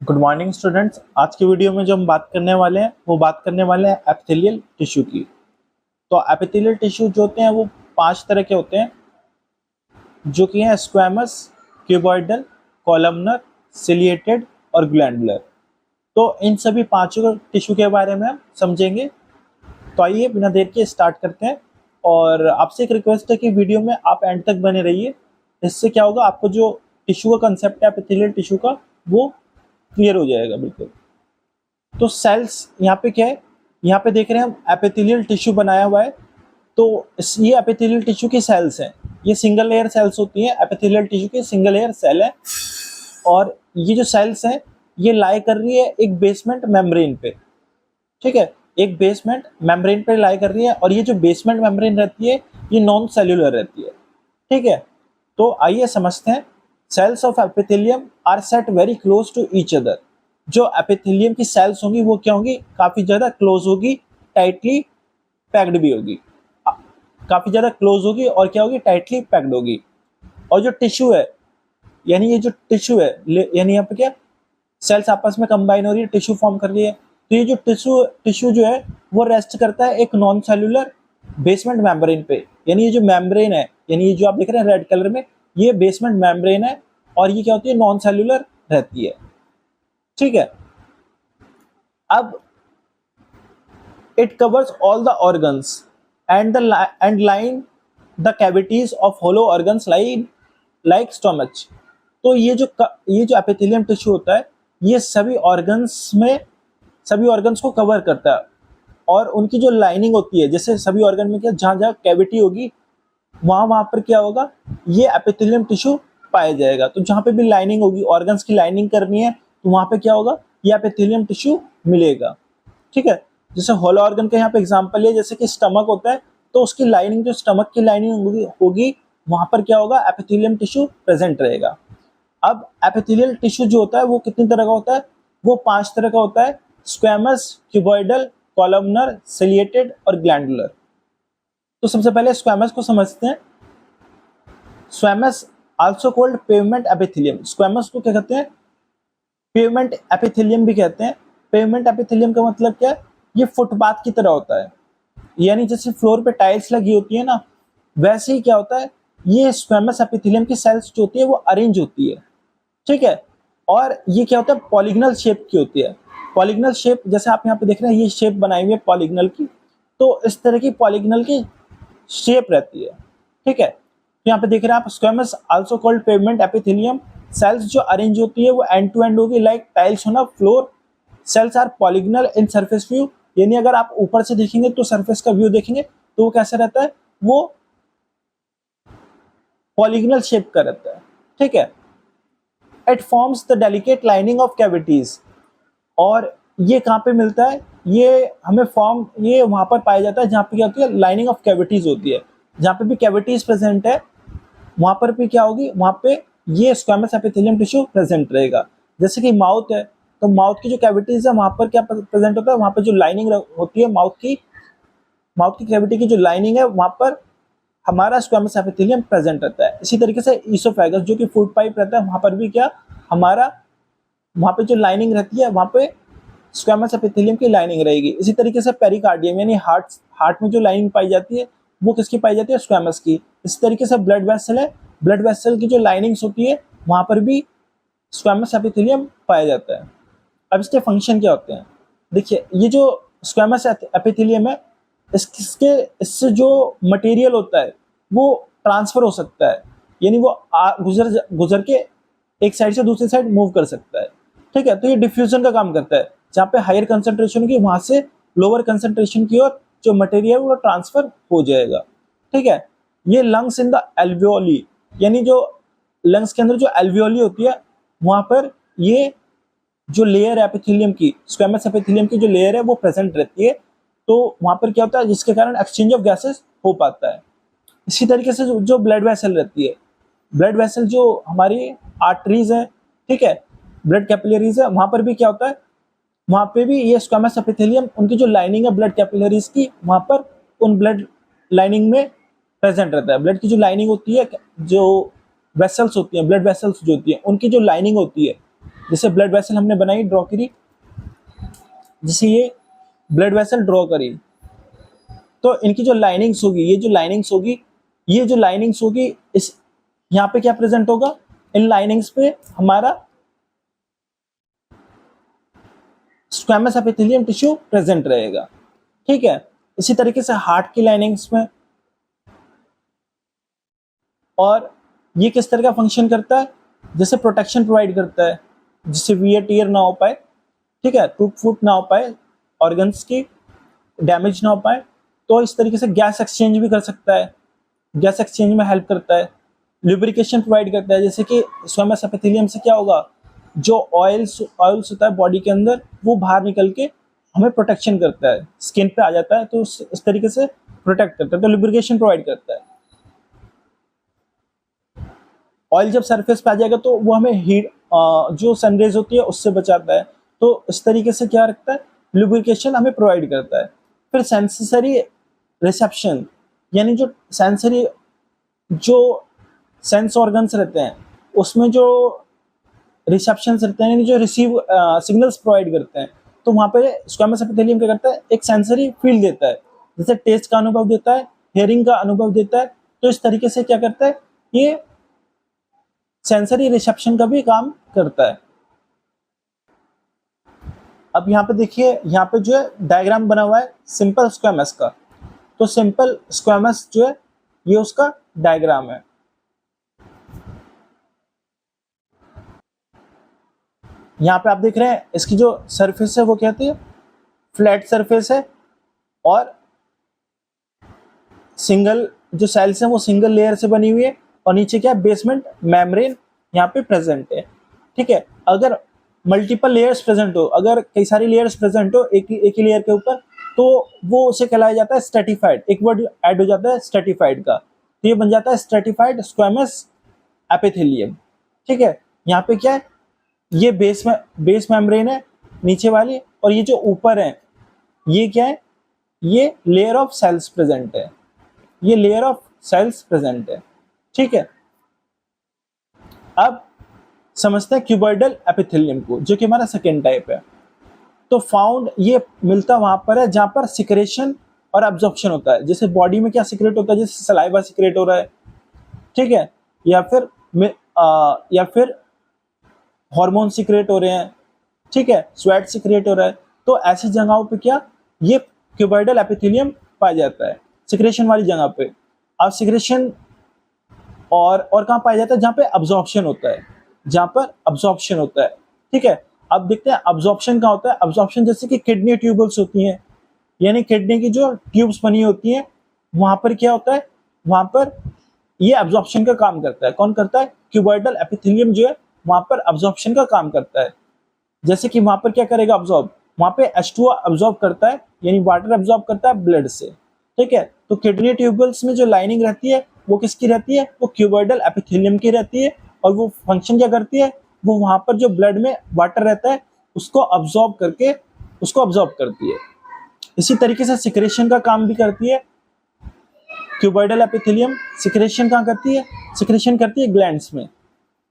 Good morning students. आज की video में जो हम बात करने वाले हैं वो बात करने वाले हैं एपिथेलियल टिश्यू की। तो एपिथेलियल टिश्यू जो होते हैं वो 5 तरह के होते हैं, जो कि हैं स्क्वैमस, क्यूबॉइडल, कॉलमनर, सिलिएटेड और ग्लैंडुलर। तो इन सभी पांचों टिश्यू के बारे में हम समझेंगे। तो आइए बिना देर के स्टार्ट करते हैं। और आपसे एक रिक्वेस्ट है कि वीडियो में आप एंड तक बने रहिए। इससे क्या होगा, आपको जो टिश्यू का कंसेप्ट है एपिथेलियल टिश्यू का वो क्लियर हो जाएगा बिल्कुल। तो सेल्स यहाँ पे क्या है, यहाँ पे देख रहे हैं हम एपिथेलियल टिश्यू बनाया हुआ है। तो ये एपिथेलियल टिश्यू की सेल्स हैं, ये सिंगल लेयर सेल्स होती हैं। एपिथेलियल टिश्यू की सिंगल लेयर सेल है और ये जो सेल्स हैं ये लाई कर रही है एक बेसमेंट मेम्ब्रेन पे। ठीक है, एक बेसमेंट मेम्ब्रेन पे लाई कर रही है और ये जो बेसमेंट मेम्ब्रेन रहती है ये नॉन सेल्यूलर रहती है। ठीक है, तो आइए समझते हैं। Cells of epithelium are set very close to each other. जो एपिथेलियम की सेल्स होंगी वो क्या होंगी, काफी ज्यादा क्लोज होगी, टाइटली पैक्ड भी होगी। काफी ज्यादा क्लोज होगी और क्या होगी, टाइटली पैक्ड होगी। और जो टिश्यू है, यानी ये जो टिश्यू है, यानी यहाँ पे क्या सेल्स आपस में कंबाइन हो रही है, टिश्यू फॉर्म कर रही है। तो ये जो टिश्यू जो है वो रेस्ट करता है एक नॉन सेल्यूलर बेसमेंट मेम्ब्रेन पे। यानी ये जो मेम्ब्रेन है, यानी ये जो आप देख रहे हैं रेड कलर में, ये बेसमेंट मेम्ब्रेन है और ये क्या होती है, नॉन सेल्यूलर रहती है। ठीक है, अब it covers all the organs and line the cavities of hollow organs like stomach. तो ये जो एपिथेलियम टिश्यू होता है ये सभी ऑर्गन्स को कवर करता है। और उनकी जो लाइनिंग होती है, जैसे सभी ऑर्गन में क्या जहाँ जहाँ कैविटी होगी वहां पर क्या होगा, ये एपिथेलियम टिश्यू पाया जाएगा। तो जहाँ पे भी लाइनिंग होगी, ऑर्गन्स की लाइनिंग करनी है, तो वहां पे क्या होगा, ये एपिथेलियम टिश्यू मिलेगा। ठीक है, जैसे होलो ऑर्गन का यहाँ पे एग्जांपल है, जैसे कि स्टमक होता है तो उसकी लाइनिंग, जो स्टमक की लाइनिंग होगी वहां पर क्या होगा, एपिथेलियम टिश्यू प्रेजेंट रहेगा। अब एपिथेलियल टिश्यू जो होता है वो कितनी तरह का होता है, वो 5 तरह का होता है। स्क्वैमस, क्यूबॉइडल, कॉलमनर, सिलिएटेड और ग्लैंडुलर। तो सबसे पहले स्क्वैमस को समझते हैं। Squamous also called pavement epithelium. Squamous को क्या कहते हैं, पेवमेंट एपिथेलियम भी कहते हैं। पेवमेंट एपिथेलियम का मतलब क्या है, ये फुटपाथ की तरह होता है। यानी जैसे फ्लोर पे टाइल्स लगी होती है ना, वैसे ही क्या होता है, ये स्क्वैमस एपिथेलियम की सेल्स जो होती है वो अरेंज होती है। ठीक है, और ये क्या होता है, पॉलीगनल शेप की होती है। पॉलीगनल शेप, जैसे आप यहाँ पे देख रहे हैं ये शेप बनाई हुई है पॉलीगनल की, तो इस तरह की पॉलीगनल की शेप रहती है। ठीक है, तो यहाँ पे देख रहे हैं आप, squamous also called pavement epithelium. Cells जो अरेंज होती है वो एंड टू एंड होगी, लाइक टाइल्स होना floor. Cells are polygonal in surface view. यानी अगर आप ऊपर से देखेंगे तो सरफेस का व्यू देखेंगे तो वो कैसा रहता है, वो पॉलीगनल शेप का रहता है। ठीक है, it forms the delicate lining of cavities. और ये कहाँ पे मिलता है, ये हमें फॉर्म ये वहां पर पाया जाता है जहाँ पे क्या होती है, लाइनिंग ऑफ कैविटीज होती है। जहाँ पे भी कैविटीज प्रेजेंट है वहां पर भी क्या होगी, वहां पे ये स्क्वैमस एपिथेलियम टिश्यू प्रेजेंट रहेगा। जैसे कि माउथ है, तो माउथ की जो कैविटीज है वहां पर क्या प्रेजेंट होता है, वहां पर जो लाइनिंग होती है माउथ की कैविटी की जो लाइनिंग है वहां पर हमारा स्क्वैमस एपिथेलियम प्रेजेंट रहता है। इसी तरीके से ईसोफेगस जो कि फूड पाइप रहता है, वहां पर भी क्या हमारा, वहां पे जो लाइनिंग रहती है वहां पे स्क्वैमस एपिथेलियम की लाइनिंग रहेगी। इसी तरीके से पेरिकार्डियम यानी हार्ट में जो लाइनिंग पाई जाती है वो किसकी पाई जाती है, स्क्वैमस की। इसी तरीके से ब्लड वेसल है, ब्लड वेसल की जो लाइनिंग्स होती है वहां पर भी स्क्वैमस एपिथेलियम पाया जाता है। अब इसके फंक्शन क्या होते हैं, देखिए ये जो स्क्वैमस एपिथेलियम है इससे जो मटेरियल होता है वो ट्रांसफर हो सकता है। यानी वो गुजर के एक साइड से दूसरी साइड मूव कर सकता है। ठीक है, तो ये डिफ्यूजन का काम करता है, जहाँ पे हायर कंसंट्रेशन की वहां से लोअर कंसंट्रेशन की ओर जो मटेरियल वो ट्रांसफर हो जाएगा। ठीक है, ये लंग्स इन द एल्वियोली, यानी जो लंग्स के अंदर जो एल्वियोली होती है वहां पर ये जो लेयर है एपिथेलियम की, स्क्वैमस एपिथेलियम की जो लेयर है वो प्रेजेंट रहती है। तो वहां पर क्या होता है, जिसके कारण एक्सचेंज ऑफ गैसेस हो पाता है। इसी तरीके से जो ब्लड वेसल रहती है, ब्लड वेसल जो हमारी आर्टरीज है, ठीक है, ब्लड कैपिलरीज है, वहां पर भी क्या होता है, वहां पे भी ये स्क्वैमस एपिथेलियम, उनकी जो लाइनिंग है ब्लड कैपिलरीज की, वहां पर उन ब्लड लाइनिंग में प्रेजेंट रहता है। ब्लड की जो लाइनिंग होती है, जो वेसल्स होती हैं, ब्लड वेसल्स जो होती हैं, उनकी जो लाइनिंग होती है जैसे ब्लड वेसल हमने बनाई, ड्रॉ करी, जैसे ये ब्लड वेसल ड्रॉ करी, तो इनकी जो लाइनिंग्स होगी, ये जो लाइनिंग्स होगी, ये जो लाइनिंग्स होगी, इस यहाँ पे क्या प्रेजेंट होगा, इन लाइनिंग्स पे हमारा स्क्वैमस एपिथेलियम टिश्यू प्रेजेंट रहेगा। ठीक है, इसी तरीके से हार्ट की लाइनिंग्स में, और ये किस तरह का फंक्शन करता है, जैसे प्रोटेक्शन प्रोवाइड करता है, जिससे वियर टीयर ना हो पाए, ठीक है, टूट फूट ना हो पाए, ऑर्गन्स की डैमेज ना हो पाए। तो इस तरीके से गैस एक्सचेंज भी कर सकता है, गैस एक्सचेंज में हेल्प करता है, लुब्रिकेशन प्रोवाइड करता है, जैसे कि स्क्वैमस एपिथेलियम से क्या होगा, जो ऑयल्स होता है बॉडी के अंदर, वो बाहर निकल के हमें प्रोटेक्शन करता है, स्किन पे आ जाता है, तो इस तरीके से प्रोटेक्ट करता है, तो लुब्रिकेशन प्रोवाइड करता है। ऑयल जब सरफेस पे आ जाएगा तो वो हमें हीट, जो सनरेज होती है उससे बचाता है, तो इस तरीके से क्या रखता है, लुब्रिकेशन हमें प्रोवाइड करता है। फिर सेंसरी रिसेप्शन, यानी जो सेंसरी, जो सेंस ऑर्गन्स रहते हैं उसमें जो रिसेप्शंस रहते हैं, यानी जो रिसीव सिग्नल्स प्रोवाइड करते हैं, तो वहाँ पे स्क्वैमस एपिथेलियम क्या करता है, एक सेंसरी फील देता है, जैसे टेस्ट का अनुभव देता है, हियरिंग का अनुभव देता है। तो इस तरीके से क्या करता है, ये सेंसरी रिसेप्शन का भी काम करता है। अब यहाँ पे देखिए, यहाँ पे जो है डायग्राम बना हुआ है सिंपल स्क्वैमस का, तो सिंपल स्क्वैमस जो है ये उसका डायग्राम है। यहाँ पे आप देख रहे हैं इसकी जो सरफेस है वो कहती है फ्लैट सरफेस है, और सिंगल जो सेल्स हैं वो सिंगल लेयर से बनी हुई है, और नीचे क्या है, बेसमेंट मेम्ब्रेन यहाँ पे प्रेजेंट है। ठीक है, अगर मल्टीपल लेयर्स प्रेजेंट हो, अगर कई सारी लेयर्स प्रेजेंट हो एक ही लेयर के ऊपर, तो वो उसे कहलाया जाता है स्ट्रेटिफाइड। एक वर्ड ऐड हो जाता है स्ट्रेटिफाइड का, तो ये बन जाता है स्ट्रेटिफाइड स्क्वैमस एपिथेलियम। ठीक है, यहाँ पे क्या है, ये बेस मेम्ब्रेन है नीचे वाली, और ये जो ऊपर है ये क्या है, ये लेयर ऑफ सेल्स प्रेजेंट है, ये लेयर ऑफ सेल्स प्रेजेंट है। ठीक है, अब समझते हैं क्यूबॉइडल एपिथेलियम को, जो कि हमारा सेकेंड टाइप है। तो फाउंड ये मिलता वहां पर है जहां पर सिक्रेशन और एब्जॉर्प्शन होता है। जैसे बॉडी में क्या सिक्रेट होता है, जैसे सलाइवा सिक्रेट हो रहा है, ठीक है, या फिर हार्मोन सिक्रेट हो रहे हैं, ठीक है, स्वेट सिक्रेट हो रहा है। तो ऐसी जगहों पे क्या, ये क्यूबॉइडल एपिथेलियम पाया जाता है, सिक्रेशन वाली जगह पे। अब सिक्रेशन और कहाँ पाया जाता है, जहाँ पे अब्जॉर्प्शन होता है, जहाँ पर अब्जॉर्प्शन होता है। ठीक है, अब देखते हैं अब्जॉर्प्शन कहाँ होता है। अब्जॉर्प्शन जैसे कि किडनी ट्यूबल्स होती हैं, यानी किडनी की जो ट्यूब्स बनी होती हैं, वहां पर क्या होता है, वहां पर ये अब्जॉर्प्शन का काम करता है। कौन करता है, क्यूबॉइडल एपिथेलियम जो है वहां पर अब्जॉर्प्शन का काम करता है। जैसे कि वहां पर क्या करेगा अब्जॉर्ब, वहां पे H2O अब्जॉर्ब करता है, यानी वाटर अब्जॉर्ब करता है ब्लड से। ठीक है, तो किडनी ट्यूबल्स में जो लाइनिंग रहती है वो किसकी रहती है, वो क्यूबॉइडल एपिथेलियम की रहती है, और वो फंक्शन क्या करती है, वो वहां पर जो ब्लड में वाटर रहता है उसको अब्जॉर्ब करती है। इसी तरीके से सिक्रेशन का काम भी करती है क्यूबॉइडल एपिथेलियम। सिक्रेशन कहाँ करती है, सिक्रेशन करती है ग्लैंड्स में।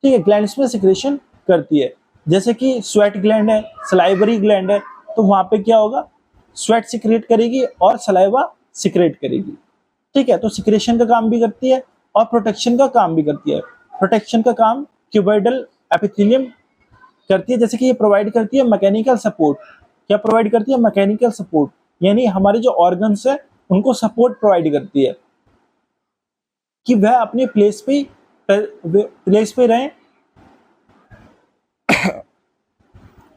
ठीक है, ग्लैंड्स में सिक्रेशन करती है, जैसे कि स्वेट ग्लैंड है, सलाइवरी ग्लैंड है, तो वहां पे क्या होगा, स्वेट सिक्रेट करेगी और सलाइवा सिक्रेट करेगी। ठीक है, तो सिक्रेशन का काम भी करती है और प्रोटेक्शन का काम भी करती है। प्रोटेक्शन का काम क्यूबॉइडल एपिथेलियम करती है, जैसे कि ये प्रोवाइड करती है मैकेनिकल सपोर्ट। क्या प्रोवाइड करती है, मैकेनिकल सपोर्ट, यानी हमारे जो ऑर्गन्स है उनको सपोर्ट प्रोवाइड करती है कि वह अपने प्लेस पे रहें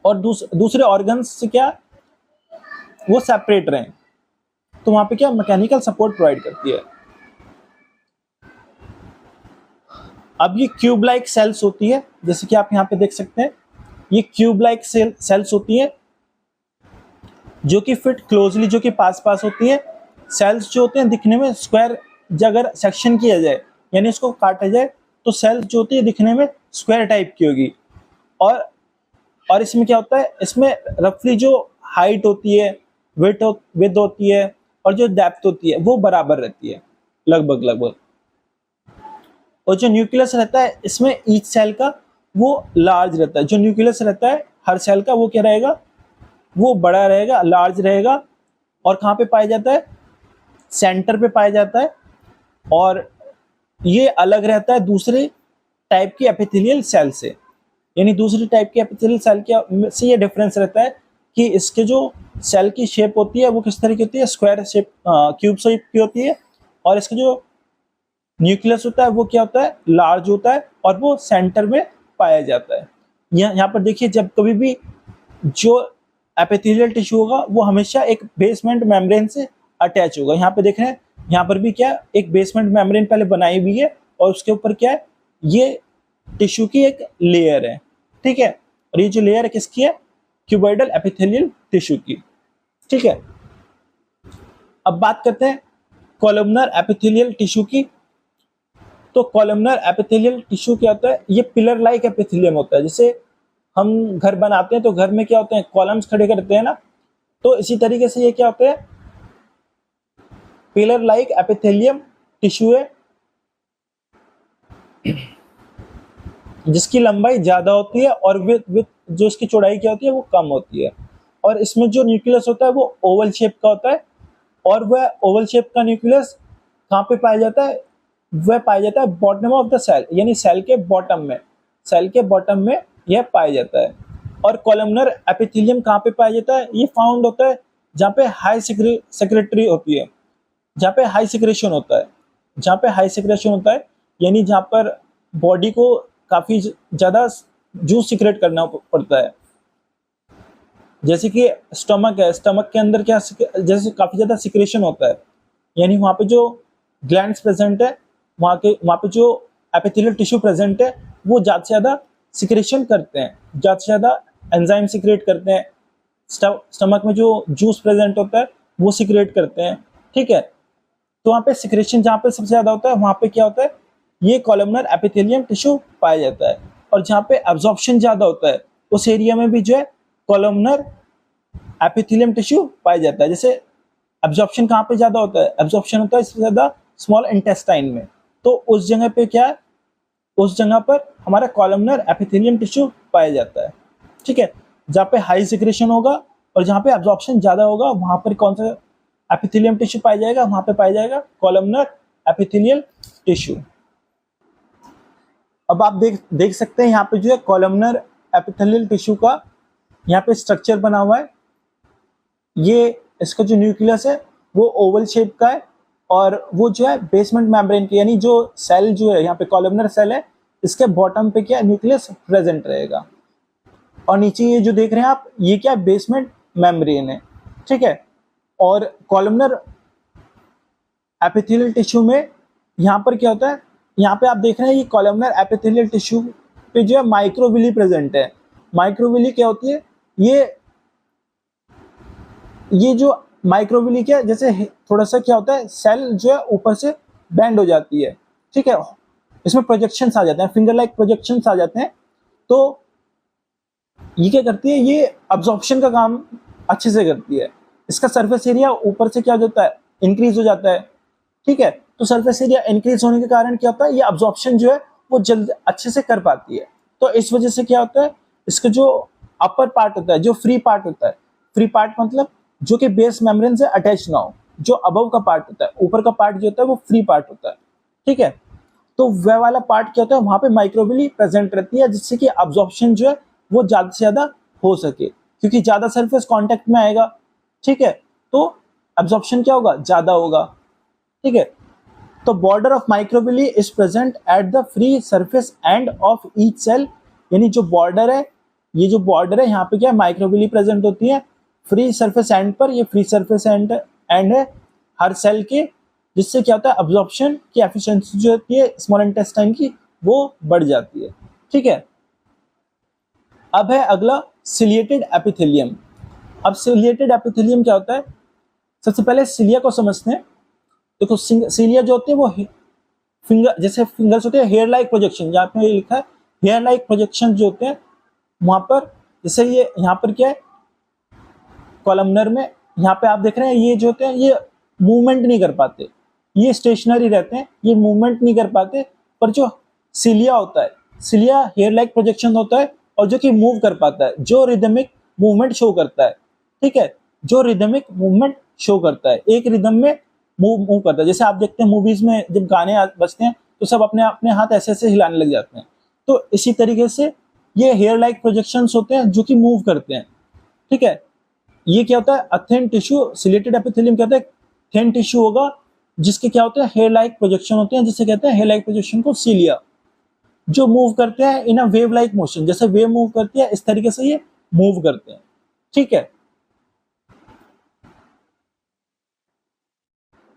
और दूसरे ऑर्गन्स से क्या, वो सेपरेट रहें। तो वहां पे क्या, मैकेनिकल सपोर्ट प्रोवाइड करती है। अब ये क्यूब लाइक सेल्स होती है, जैसे कि आप यहाँ पे देख सकते हैं, ये क्यूब लाइक सेल्स होती है जो कि फिट क्लोजली, जो कि पास होती है। सेल्स जो होते हैं दिखने में स्क्वायर, अगर सेक्शन किया जाए यानी इसको काटा जाए, तो सेल्स जो होती है दिखने में स्क्वायर टाइप की होगी। और इसमें क्या होता है, इसमें रफली जो हाइट होती है, विड्थ होती है, और जो डेप्थ होती है वो बराबर रहती है लगभग। और जो न्यूक्लियस रहता है इसमें ईच सेल का वो लार्ज रहता है। जो न्यूक्लियस रहता है हर सेल का वो क्या रहेगा, वो बड़ा रहेगा, लार्ज रहेगा। और कहाँ पे पाया जाता है, सेंटर पे पाया जाता है। और ये अलग रहता है दूसरे टाइप की एपिथेलियल सेल से, यानी दूसरी टाइप की एपिथेलियल सेल के से ये डिफरेंस रहता है कि इसके जो सेल की शेप होती है वो किस तरह की होती है, स्क्वायर शेप, क्यूब शेप की होती है। और इसके जो न्यूक्लियस होता है वो क्या होता है, लार्ज होता है और वो सेंटर में पाया जाता है। यहाँ पर देखिए, जब कभी भी जो एपिथेलियल टिश्यू होगा वो हमेशा एक बेसमेंट मेम्ब्रेन से अटैच होगा। यहाँ पे देख रहे हैं, यहाँ पर भी क्या, एक बेसमेंट मेम्ब्रेन पहले बनाई हुई है और उसके ऊपर क्या है, ये टिश्यू की एक लेयर है, ठीक है। और ये जो लेयर है किसकी है, क्यूबॉइडल एपिथेलियल टिश्यू की, ठीक है। अब बात करते हैं कॉलमनर एपिथेलियल टिश्यू की। तो कॉलमनर एपिथेलियल टिश्यू क्या होता है, ये पिलर लाइक एपिथेलियम होता है। जैसे हम घर बनाते हैं तो घर में क्या होते हैं, कॉलम्स खड़े करते हैं ना, तो इसी तरीके से ये क्या होते हैं, पिलर लाइक एपिथेलियम टिश्यू है जिसकी लंबाई ज्यादा होती है और विथ जो इसकी चौड़ाई क्या होती है वो कम होती है। और इसमें जो न्यूक्लियस होता है वो ओवल शेप का होता है। और वह ओवल शेप का न्यूक्लियस कहाँ पे पाया जाता है, वह पाया जाता है बॉटम ऑफ द सेल, यानी सेल के बॉटम में, सेल के बॉटम में यह पाया जाता है। और कॉलमनर एपिथेलियम कहाँ पे पाया जाता है, ये फाउंड होता है जहाँ पे हाई सेक्रेटरी होती है, जहाँ पे हाई सिक्रेशन होता है, जहाँ पे हाई सिक्रेशन होता है, यानी जहाँ पर बॉडी को काफी ज्यादा जूस सिक्रेट करना पड़ता है। जैसे कि स्टमक है, स्टमक के अंदर क्या, जैसे काफी ज्यादा सिक्रेशन होता है, यानी वहाँ पे जो ग्लैंड्स प्रेजेंट है, वहाँ पे जो एपिथेलियल टिश्यू प्रेजेंट है वो ज्यादा से ज्यादा सिक्रेशन करते हैं, ज्यादा से ज्यादा एंजाइम सिक्रेट करते हैं। स्टमक में जो जूस प्रेजेंट होता है वो सिक्रेट करते हैं, ठीक है। तो वहाँ पे सिक्रेशन जहाँ पे सबसे ज्यादा होता है वहाँ पे क्या होता है, ये कॉलमनर एपिथेलियम टिश्यू पाया जाता है। और जहाँ पे एब्जॉर्प्शन ज्यादा होता है उस एरिया में भी जो है कॉलमनर एपिथेलियम टिश्यू पाया जाता है। जैसे एब्जॉर्प्शन कहाँ पे ज्यादा होता है, एब्जॉर्प्शन होता है इससे ज्यादा स्मॉल इंटेस्टाइन में, तो उस जगह पे क्या है, उस जगह पर हमारा कॉलमनर एपिथेलियम टिश्यू पाया जाता है, ठीक है। जहाँ पे हाई सिक्रेशन होगा और जहाँ पे एब्जॉर्प्शन ज्यादा होगा वहां पर कौन सा एपिथेलियम टिश्यू पाया जाएगा, वहां पे पाया जाएगा कॉलमनर एपिथेलियल टिश्यू। अब आप देख सकते हैं यहाँ पे जो है कॉलमनर एपिथेलियल टिश्यू का यहाँ पे स्ट्रक्चर बना हुआ है। ये इसका जो न्यूक्लियस है वो ओवल शेप का है और वो जो है बेसमेंट मेम्ब्रेन की, यानी जो सेल जो है यहाँ पे कॉलमनर सेल है इसके बॉटम पे क्या न्यूक्लियस प्रेजेंट रहेगा। और नीचे ये जो देख रहे हैं आप, ये क्या बेसमेंट मेम्ब्रेन है, ठीक है। और कॉलमनर एपिथेलियल टिश्यू में यहाँ पर क्या होता है, यहाँ पे आप देख रहे हैं ये कॉलमनर एपिथेलियल टिश्यू पे जो है माइक्रोविली प्रेजेंट है। माइक्रोविली क्या होती है, ये जो माइक्रोविली क्या, जैसे थोड़ा सा क्या होता है, सेल जो है ऊपर से बेंड हो जाती है, ठीक है। इसमें प्रोजेक्शंस आ जाते हैं, फिंगर लाइक प्रोजेक्शंस आ जाते हैं। तो ये क्या करती है, ये अब्जॉर्प्शन का काम अच्छे से करती है। इसका सरफेस एरिया ऊपर से क्या हो जाता है, इंक्रीज हो जाता है, ठीक है। तो सरफेस एरिया इंक्रीज होने के कारण क्या होता है, ये अब्जॉर्प्शन जो है वो जल्द अच्छे से कर पाती है। तो इस वजह से क्या होता है, इसका जो अपर पार्ट होता है, जो फ्री पार्ट होता है, फ्री पार्ट मतलब जो कि बेस मेम्ब्रेन से अटैच ना हो, जो अबव का पार्ट होता है, ऊपर का पार्ट जो होता है वो फ्री पार्ट होता है, ठीक है। तो वह वाला पार्ट क्या होता है, वहां पे माइक्रोविली प्रेजेंट रहती है, जिससे कि अब्जॉर्प्शन जो है वो ज्यादा से ज्यादा हो सके, क्योंकि ज्यादा सरफेस कांटेक्ट में आएगा, ठीक है। तो अब्जॉर्प्शन क्या होगा, ज्यादा होगा, ठीक है। तो border of microvilli is present at the free surface end of each cell, यानी जो बॉर्डर है, ये जो बॉर्डर है यहाँ पे क्या माइक्रोविली प्रेजेंट होती है फ्री सरफेस एंड पर। ये फ्री सरफेस एंड है हर सेल के, जिससे क्या होता है, अब्जॉर्प्शन की एफिशिएंसी जो होती है स्मॉल इंटेस्टाइन की वो बढ़ जाती है, ठीक है। अब है अगला सिलिएटेड एपिथेलियम। अब सिलिएटेड एपिथेलियम क्या होता है, सबसे पहले सिलिया को समझते हैं। देखो सिलिया जो होती है वो फिंगर, जैसे फिंगर्स होते हैं, हेयर लाइक प्रोजेक्शन, जहाँ पे लिखा है हेयर लाइक प्रोजेक्शन जो होते हैं वहां पर, जैसे ये यहाँ पर क्या है कॉलमनर में, यहाँ पे आप देख रहे हैं ये जो होते हैं ये मूवमेंट नहीं कर पाते, ये स्टेशनरी रहते हैं, ये मूवमेंट नहीं कर पाते। पर जो सिलिया होता है सिलिया हेयर लाइक प्रोजेक्शन होता है और जो कि मूव कर पाता है, जो रिदमिक मूवमेंट शो करता है, ठीक है, जो रिदमिक मूवमेंट शो करता है, एक रिदम में मूव करता है। जैसे आप देखते हैं मूवीज में जब गाने बजते हैं तो सब अपने अपने हाथ ऐसे ऐसे हिलाने लग जाते हैं, तो इसी तरीके से ये हेयर लाइक प्रोजेक्शंस होते हैं जो कि मूव करते हैं, ठीक है। ये क्या होता है, थिन टिश्यू, सिलेटेड एपिथेलियम कहते हैं थिन टिश्यू होगा जिसके क्या होते हैं, हेयर लाइक प्रोजेक्शन होते हैं, जिससे कहते हैं हेयर लाइक प्रोजेक्शन को सिलिया, जो मूव करते हैं इन अ वेव लाइक मोशन, जैसे वेव मूव करती है इस तरीके से ये मूव करते हैं, ठीक है।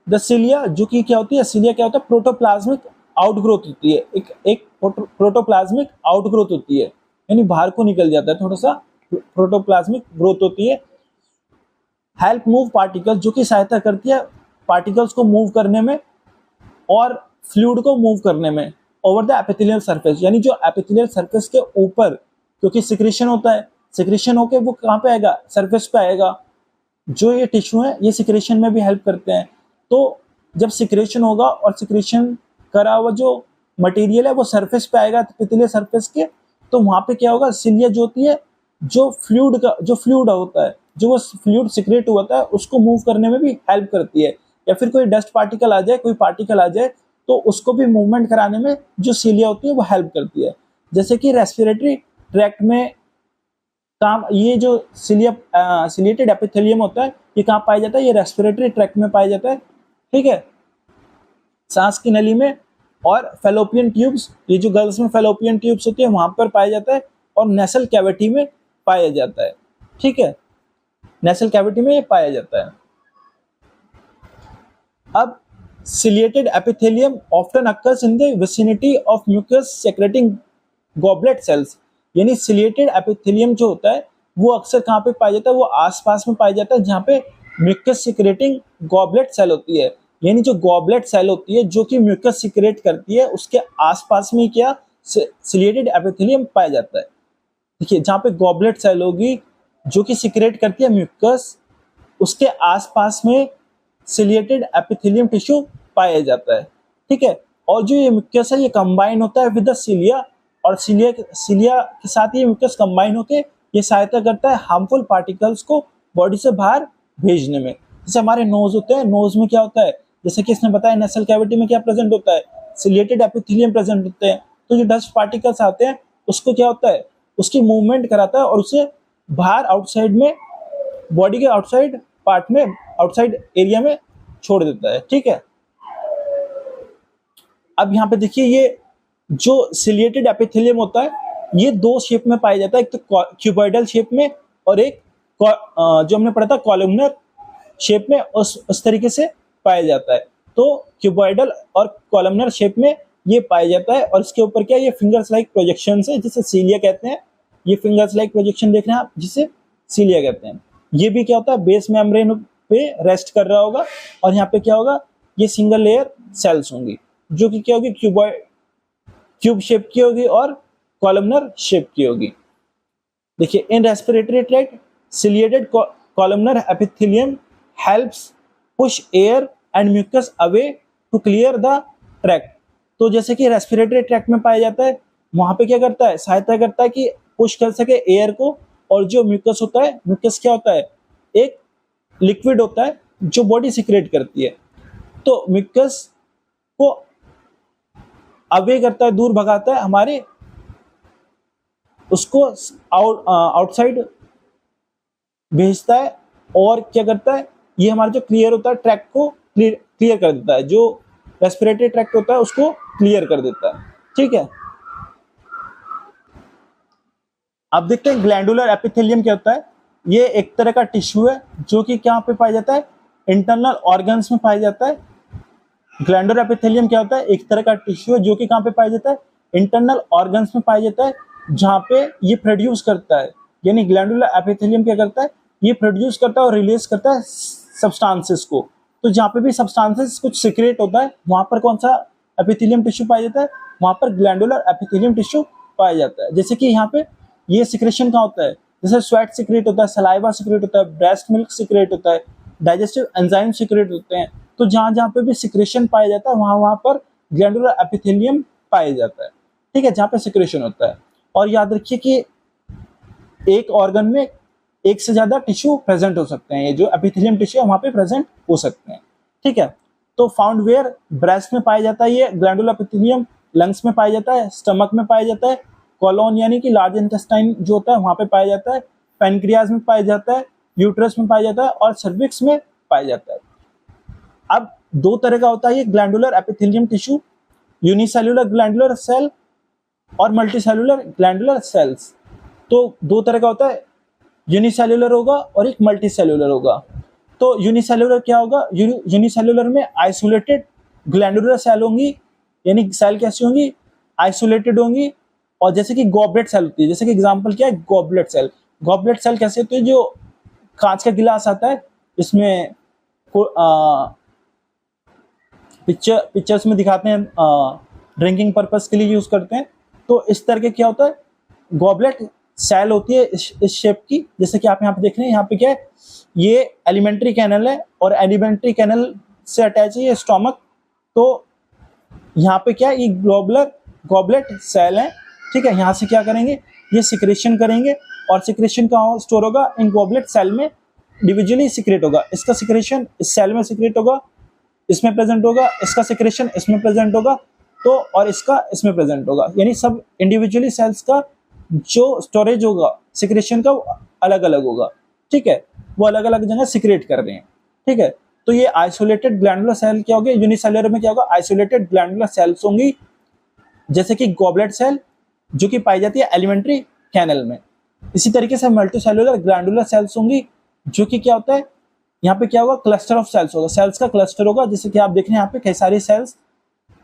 द सिलिया जो कि क्या होती है, सिलिया क्या होता है, प्रोटोप्लाज्मिक आउटग्रोथ होती है, एक प्रोटोप्लाज्मिक आउटग्रोथ होती है, यानी बाहर को निकल जाता है, थोड़ा सा प्रोटोप्लाज्मिक ग्रोथ होती है। हेल्प मूव पार्टिकल्स, जो कि सहायता करती है पार्टिकल्स को मूव करने में और फ्लूइड को मूव करने में ओवर द एपिथेलियल सरफेस, यानी जो एपिथेलियल सरफेस के ऊपर, क्योंकि सिक्रेशन होता है, सिक्रेशन होके वो कहाँ पे आएगा, सरफेस पे आएगा। जो ये टिश्यू है ये सिक्रेशन में भी हेल्प करते हैं, तो जब सिक्रेशन होगा और सिक्रेशन करा हुआ जो मटेरियल है वो सरफेस पे आएगा एपिथेलियल सरफेस के, तो वहां पे क्या होगा, सिलिया जो होती है, जो फ्लूइड होता है, जो वो फ्लूइड सिक्रेट हुआ है उसको मूव करने में भी हेल्प करती है, या फिर कोई डस्ट पार्टिकल आ जाए, कोई पार्टिकल आ जाए तो उसको भी मूवमेंट कराने में जो सिलिया होती है वो हेल्प करती है। जैसे कि रेस्पिरेटरी ट्रैक्ट में काम, ये जो सिलिएटेड एपिथेलियम होता है ये कहाँ पाया जाता है, ये रेस्पिरेटरी ट्रैक्ट में पाया जाता है, ठीक है, सांस की नली में, और फेलोपियन ट्यूब्स, ये जो गर्ल्स में फेलोपियन ट्यूब्स होती है वहां पर पाया जाता है, और नेसल कैविटी में पाया जाता है, ठीक है, नेसल कैविटी में ये पाया जाता है। अब ciliated epithelium often occurs in the vicinity of mucus secreting goblet cells, यानी ciliated epithelium जो होता है वो अक्सर कहाँ पे पाया जाता है, वो आसपास में पाया जाता है जहाँ पे म्यूकस सिक्रेटिंग गॉबलेट सेल होती है, यानी जो गॉबलेट सेल होती है जो कि म्यूकस सिक्रेट करती है उसके आसपास में क्या सिलिएटेड एपिथेलियम पाया जाता है। देखिए जहाँ पे गॉबलेट सेल होगी जो कि सिक्रेट करती है म्यूकस, उसके आसपास में सिलिएटेड एपिथेलियम टिश्यू पाया जाता है, ठीक है। और जो ये म्यूकस है ये कंबाइन होता है विद द सिलिया, और सिलिया के साथ ये म्यूकस कंबाइन होके ये सहायता करता है हार्मफुल पार्टिकल्स को बॉडी से बाहर भेजने में। जैसे हमारे नोज होते हैं, नोज में क्या होता है, जैसे कि इसने बताया नेसल कैविटी में क्या प्रेजेंट होता है, सिलिएटेड एपिथेलियम प्रेजेंट होते हैं, तो जो डस्ट पार्टिकल्स आते हैं उसको क्या होता है, उसकी मूवमेंट कराता है और उसे बाहर आउटसाइड में, बॉडी के आउटसाइड पार्ट में, आउटसाइड एरिया में छोड़ देता है, ठीक है। अब यहाँ पे देखिए ये जो सिलिएटेड एपिथेलियम होता है ये दो शेप में पाया जाता है, एक तो क्यूबॉइडल शेप में और एक जो हमने पढ़ा था कॉलमनर शेप में, उस तरीके से पाया जाता है। तो क्यूबॉइडल और कॉलमनर शेप में ये पाया जाता है, और इसके ऊपर क्या, ये फिंगर्स लाइक प्रोजेक्शन है जिसे सीलिया कहते हैं। ये फिंगर्स लाइक प्रोजेक्शन देख रहे हैं आप, जिसे सीलिया कहते हैं। ये भी क्या होता है, बेस मेम्ब्रेन पे रेस्ट कर रहा होगा, और यहाँ पे क्या होगा, ये सिंगल लेयर सेल्स होंगी जो कि क्या होगी, क्यूब शेप की होगी और कॉलमनर शेप की होगी। देखिए in respiratory tract ciliated columnar epithelium helps push air and mucus away to clear the tract. तो जैसे कि रेस्पिरेटरी ट्रैक्ट में पाया जाता है, वहां पे क्या करता है, सहायता करता है कि पुश कर सके एयर को, और जो म्यूकस होता है, म्यूकस क्या होता है, एक लिक्विड होता है जो बॉडी सिक्रेट करती है, तो म्यूकस को अवे करता है, दूर भगाता है हमारे, उसको आउटसाइड भेजता है, और क्या करता है, ये हमारा जो क्लियर होता है ट्रैक्ट को क्लियर कर देता है, जो रेस्पिरेटरी ट्रैक्ट होता है उसको क्लियर कर देता है, ठीक है। अब देखते हैं ग्लैंडुलर एपिथेलियम क्या होता है। ये एक तरह का टिश्यू है जो कि क्या पे पाया जाता है, इंटरनल ऑर्गन्स में पाया जाता है। ग्लैंडुलर एपिथेलियम क्या होता है, एक तरह का टिश्यू है जो कि कहाँ पे पाया जाता है, इंटरनल ऑर्गन्स में पाया जाता है, जहाँ पे ये प्रोड्यूस करता है, यानी ग्लैंडुलर एपिथेलियम क्या करता है, ये प्रोड्यूस करता है और रिलीज करता है सब्सटेंसेस को। तो जहाँ पे भी सब्सटेंसेस कुछ सीक्रेट होता है वहां पर कौन सा एपिथेलियम टिश्यू पाया जाता है, वहां पर ग्लैंडुलर एपिथेलियम टिश्यू पाया जाता है। जैसे कि यहाँ पे ये सिक्रेशन का होता है, जैसे स्वेट सिक्रेट होता है, सलाइवा सिक्रेट होता है, ब्रेस्ट मिल्क सिक्रेट होता है, डाइजेस्टिव एंजाइम सिक्रेट होते हैं। तो जहां जहां पे भी सिक्रेशन पाया जाता है वहां वहां पर ग्लैंडुलर एपिथेलियम पाया जाता है, ठीक है, जहाँ पे सिक्रेशन होता है। और याद रखिए कि एक ऑर्गन में एक से ज्यादा टिश्यू प्रेजेंट हो सकते हैं, ये जो एपिथेलियम टिश्यू है वहां पे प्रेजेंट हो सकते हैं, ठीक है। तो फाउंड वेयर, ब्रेस्ट में पाया जाता है ये ग्लैंडुलर एपिथेलियम, लंग्स में पाया जाता है, स्टमक में पाया जाता है, कोलोन यानी कि लार्ज इंटेस्टाइन जो होता है वहां पे पाया जाता है, पैनक्रियाज में पाया जाता है, यूट्रस में पाया जाता है और सर्विक्स में पाया जाता है। अब दो तरह का होता है ये glandular epithelium tissue, unicellular glandular cell और मल्टीसेल्युलर ग्लैंडुलर सेल्स। तो दो तरह का होता है, यूनिसेल्युलर होगा और एक मल्टीसेल्युलर होगा। तो यूनिसेल्युलर क्या होगा, यूनिसेल्युलर में आइसोलेटेड ग्लैंडुलर सेल होंगी, यानी सेल कैसी होंगी, आइसोलेटेड होंगी। और जैसे कि गॉबलेट सेल होती है, जैसे कि एग्जांपल क्या है, गॉबलेट सेल। गॉबलेट सेल कैसे होती है, जो कांच का गिलास आता है इसमें पिक्चर्स में दिखाते हैं, ड्रिंकिंग पर्पस के लिए यूज करते हैं। तो इस तरह के क्या होता है, गॉबलेट सेल होती है इस शेप की, जैसे कि आप यहाँ पे देख रहे हैं। यहाँ पे क्या है, ये एलिमेंट्री कैनल है और एलिमेंट्री कैनल से अटैच है ये स्टोमक। तो यहाँ पे क्या है, ये गॉबलेट सेल है, ठीक है। यहाँ से क्या करेंगे, ये सिक्रेशन करेंगे और सिक्रेशन कहाँ स्टोर होगा, इन गॉबलेट सेल में इंडिविजुअली सिक्रेट होगा। इसका सिक्रेशन इस सेल में सिक्रेट होगा, इसमें प्रेजेंट होगा, इसका सिक्रेशन इसमें प्रेजेंट होगा, तो और इसका इसमें प्रेजेंट होगा, यानी सब इंडिविजुअली सेल्स का जो स्टोरेज होगा सिक्रेशन का अलग अलग होगा, ठीक है। वो अलग अलग जगह सिक्रेट कर रहे हैं, ठीक है। तो ये आइसोलेटेड ग्लैंडुलर सेल क्या होगी, यूनिसेल्युलर में क्या होगा, आइसोलेटेड ग्लैंडुलर सेल्स होंगी, जैसे कि गॉबलेट सेल जो कि पाई जाती है एलिमेंट्री कैनल में। इसी तरीके से मल्टीसेल्युलर ग्लैंडुलर सेल्स होंगी, जो कि क्या होता है, यहाँ पे क्या होगा, क्लस्टर ऑफ सेल्स होगा, सेल्स का क्लस्टर होगा। जैसे कि आप देख रहे हैं यहाँ पे कई सारी सेल्स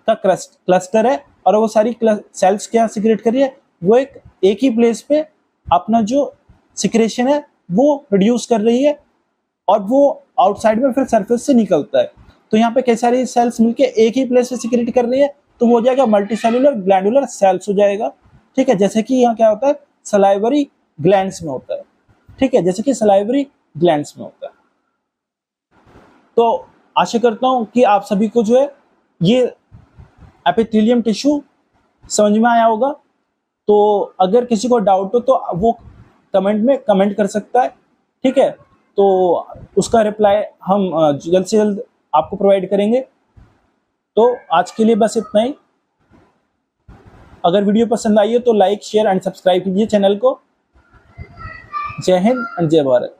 का क्लस्टर है और वो सारी सेल्स क्या सिक्रेट कर रही है, वो एक ही प्लेस पे अपना जो सिक्रेशन है वो प्रोड्यूस कर रही है और वो आउटसाइड में फिर सरफेस से निकलता है। तो यहाँ पे कई सारी सेल्स मिलके एक ही प्लेस पे सिक्रेट कर रही है, तो वो हो जाएगा मल्टीसेल्युलर ग्लैंडुलर सेल्स हो जाएगा, ठीक है। जैसे कि यहाँ क्या होता है, सलाइवरी ग्लैंड्स में होता है, ठीक है, जैसे कि सलाइवरी ग्लैंड्स में होता है। तो आशा करता हूं कि आप सभी को जो है ये एपिथेलियम टिश्यू समझ में आया होगा। तो अगर किसी को डाउट हो तो वो कमेंट में कमेंट कर सकता है, ठीक है। तो उसका रिप्लाई हम जल्द से जल्द आपको प्रोवाइड करेंगे। तो आज के लिए बस इतना ही। अगर वीडियो पसंद आई हो तो लाइक, शेयर एंड सब्सक्राइब कीजिए चैनल को। जय हिंद एंड जय भारत।